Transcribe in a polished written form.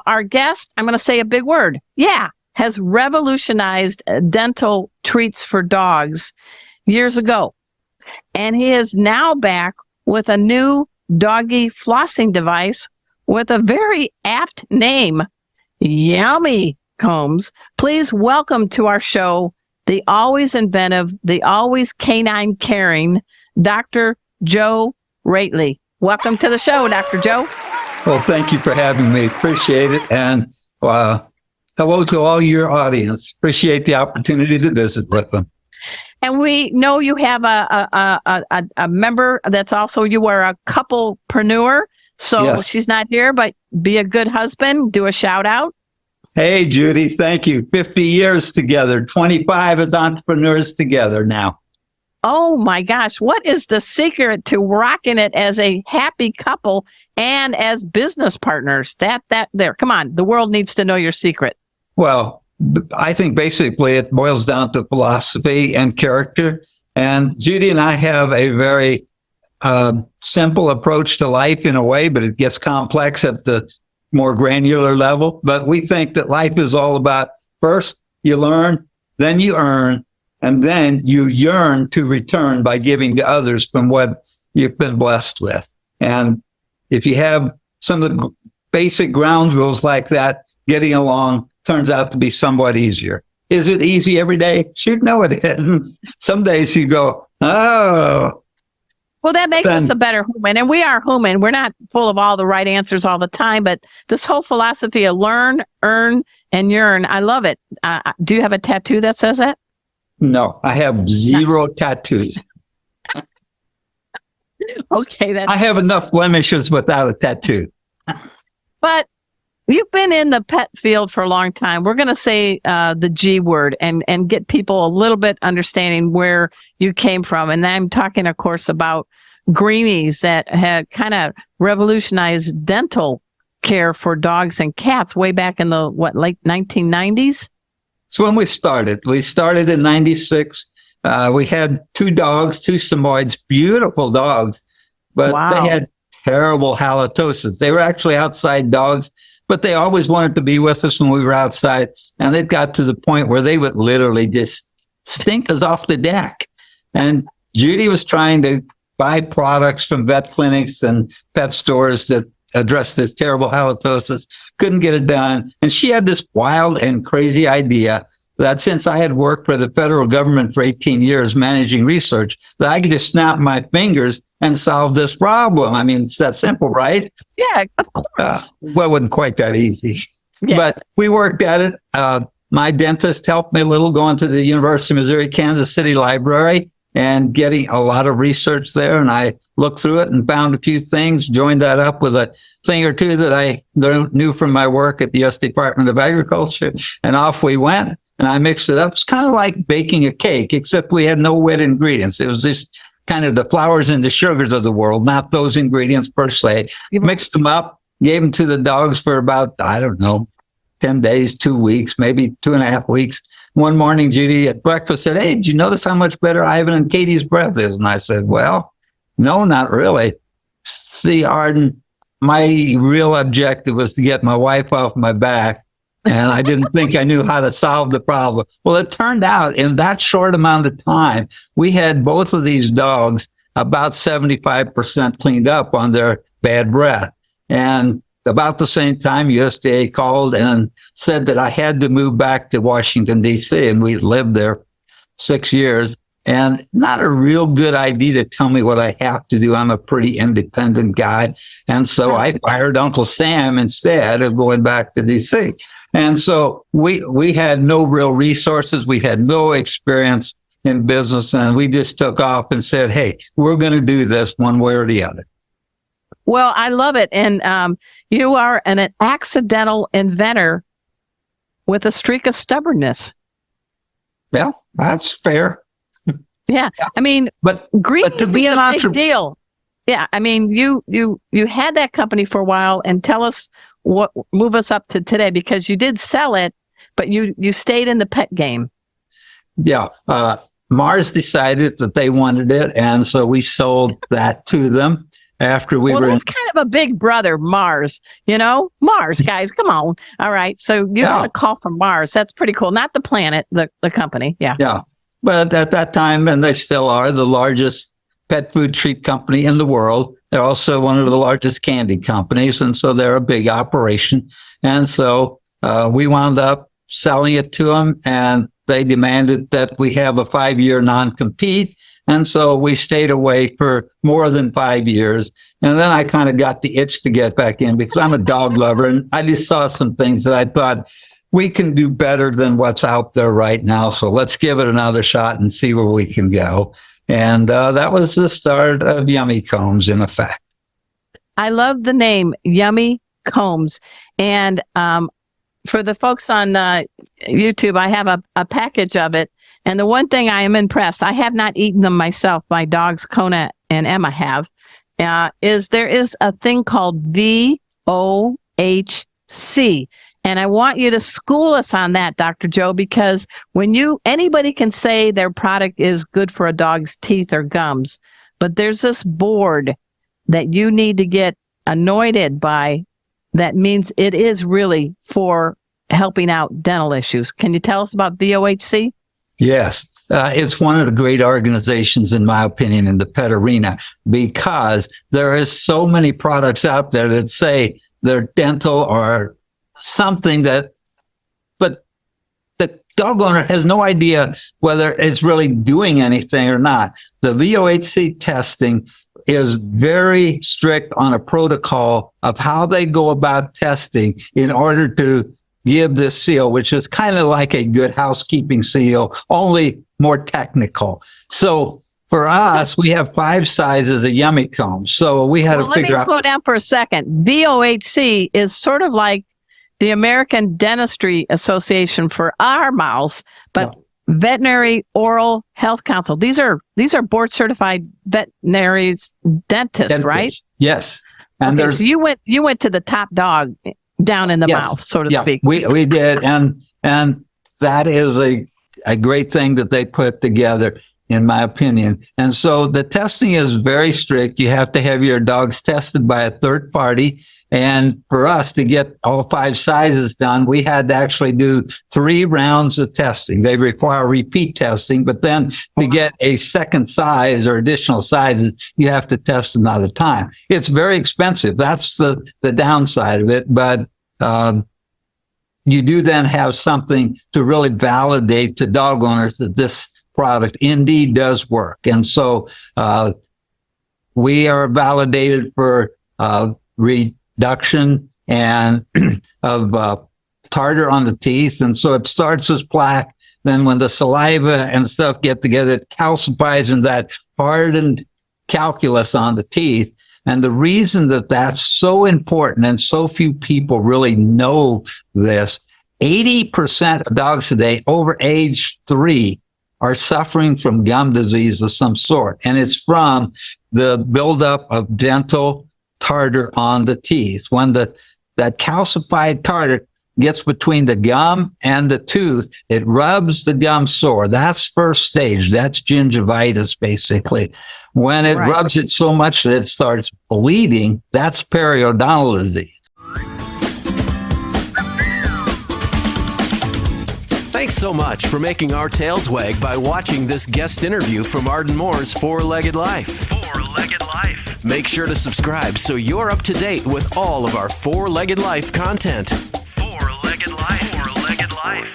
our guest, I'm going to say a big word. Yeah, has revolutionized dental treats for dogs years ago. And he is now back with a new doggy flossing device with a very apt name, Yummy Combs. Please welcome to our show the always inventive, the always canine caring, Dr. Joe Rately. Welcome to the show, Dr. Joe. Well, thank you for having me. Appreciate it. And hello to all your audience. Appreciate the opportunity to visit with them. And we know you have a member that's also, you are a couplepreneur. So Yes. She's not here, but be a good husband. Do a shout out. Hey, Judy, thank you. 50 years together, 25 as entrepreneurs together now. Oh my gosh. What is the secret to rocking it as a happy couple and as business partners? There, come on. The world needs to know your secret. Well, I think basically it boils down to philosophy and character. And Judy and I have a very simple approach to life in a way, but it gets complex at the more granular level. But we think that life is all about first you learn, then you earn, and then you yearn to return by giving to others from what you've been blessed with. And if you have some of the basic ground rules like that, getting along turns out to be somewhat easier. Is it easy every day? Shoot, no, it isn't. Some days you go, oh. Well, that makes us a better human. And we are human. We're not full of all the right answers all the time. But this whole philosophy of learn, earn, and yearn, I love it. Do you have a tattoo that says that? No, I have zero tattoos. Okay. I have enough blemishes without a tattoo. But you've been in the pet field for a long time. We're going to say the G word and get people a little bit understanding where you came from. And I'm talking, of course, about Greenies that had kind of revolutionized dental care for dogs and cats way back in the, late 1990s? So when we started in 96. We had 2 dogs, 2 Samoyeds, beautiful dogs, but They had terrible halitosis. They were actually outside dogs, but they always wanted to be with us when we were outside. And it got to the point where they would literally just stink us off the deck. And Judy was trying to buy products from vet clinics and pet stores that address this terrible halitosis, couldn't get it done. And she had this wild and crazy idea that since I had worked for the federal government for 18 years managing research, that I could just snap my fingers and solve this problem. I mean, it's that simple, right? Yeah, of course. Well, it wasn't quite that easy. Yeah. But we worked at it. My dentist helped me a little going to the University of Missouri, Kansas City Library and getting a lot of research there. And I looked through it and found a few things, joined that up with a thing or two that I knew from my work at the U.S. Department of Agriculture. And off we went. And I mixed it up. It's kind of like baking a cake, except we had no wet ingredients. It was just kind of the flours and the sugars of the world, not those ingredients per se. Mixed them up, gave them to the dogs for about, 10 days, 2 weeks, maybe 2.5 weeks. One morning, Judy at breakfast said, "Hey, did you notice how much better Ivan and Katie's breath is?" And I said, "Well, no, not really. See, Arden, my real objective was to get my wife off my back. And I didn't think I knew how to solve the problem." Well, it turned out in that short amount of time, we had both of these dogs about 75% cleaned up on their bad breath. And about the same time, USDA called and said that I had to move back to Washington, D.C. And we lived there 6 years. And not a real good idea to tell me what I have to do. I'm a pretty independent guy. And so I fired Uncle Sam instead of going back to D.C. And so we had no real resources. We had no experience in business. And we just took off and said, "Hey, we're going to do this one way or the other." Well, I love it. And you are an accidental inventor with a streak of stubbornness. Yeah, that's fair. Yeah. I mean, but Greenies to be is an a big deal. Yeah. I mean, you had that company for a while, and tell us move us up to today, because you did sell it, but you stayed in the pet game. Yeah. Mars decided that they wanted it. And so we sold that to them. after we well, were in. that's kind of a big brother, Mars. Mars, guys, come on. All right, so you got a call from Mars. That's pretty cool. Not the planet, the company. Yeah. Yeah. But at that time, and they still are, the largest pet food treat company in the world. They're also one of the largest candy companies. And so they're a big operation. And so we wound up selling it to them, and they demanded that we have a 5-year non-compete. And so we stayed away for more than 5 years. And then I kind of got the itch to get back in because I'm a dog lover. And I just saw some things that I thought, we can do better than what's out there right now. So let's give it another shot and see where we can go. And that was the start of Yummy Combs, in effect. I love the name Yummy Combs. And for the folks on YouTube, I have a package of it. And the one thing I am impressed, I have not eaten them myself. My dogs, Kona and Emma, have, is there is a thing called VOHC. And I want you to school us on that, Dr. Joe, because anybody can say their product is good for a dog's teeth or gums, but there's this board that you need to get anointed by that means it is really for helping out dental issues. Can you tell us about VOHC? Yes. It's one of the great organizations, in my opinion, in the pet arena, because there is so many products out there that say they're dental or something but the dog owner has no idea whether it's really doing anything or not. The VOHC testing is very strict on a protocol of how they go about testing in order to give this seal, which is kind of like a good housekeeping seal, only more technical. So for us, we have 5 sizes of Yummy Combs. So we had to figure out. Let me slow down for a second. VOHC is sort of like the American Dentistry Association for our mouths, but Veterinary Oral Health Council. These are board certified veterinarians, dentists, right? Yes. And so you went to the top dog down in the mouth, so to speak. We did, and that is a great thing that they put together, in my opinion. And so the testing is very strict. You have to have your dogs tested by a third party. And for us to get all 5 sizes done, we had to actually do 3 rounds of testing. They require repeat testing, but then to get a second size or additional sizes, you have to test another time. It's very expensive. That's the downside of it. But you do then have something to really validate to dog owners that this product indeed does work. And so we are validated for reduction and of tartar on the teeth. And so it starts as plaque. Then when the saliva and stuff get together, it calcifies in that hardened calculus on the teeth. And the reason that that's so important, and so few people really know this, 80% of dogs today over age 3 are suffering from gum disease of some sort. And it's from the buildup of dental tartar on the teeth. When that calcified tartar gets between the gum and the tooth, it rubs the gum sore. That's first stage. That's gingivitis, basically. When it rubs it so much that it starts bleeding, that's periodontal disease. Thanks so much for making our tails wag by watching this guest interview from Arden Moore's Four-Legged Life. Four-Legged Life. Make sure to subscribe so you're up to date with all of our Four-Legged Life content. Four-Legged Life. Four-Legged Life.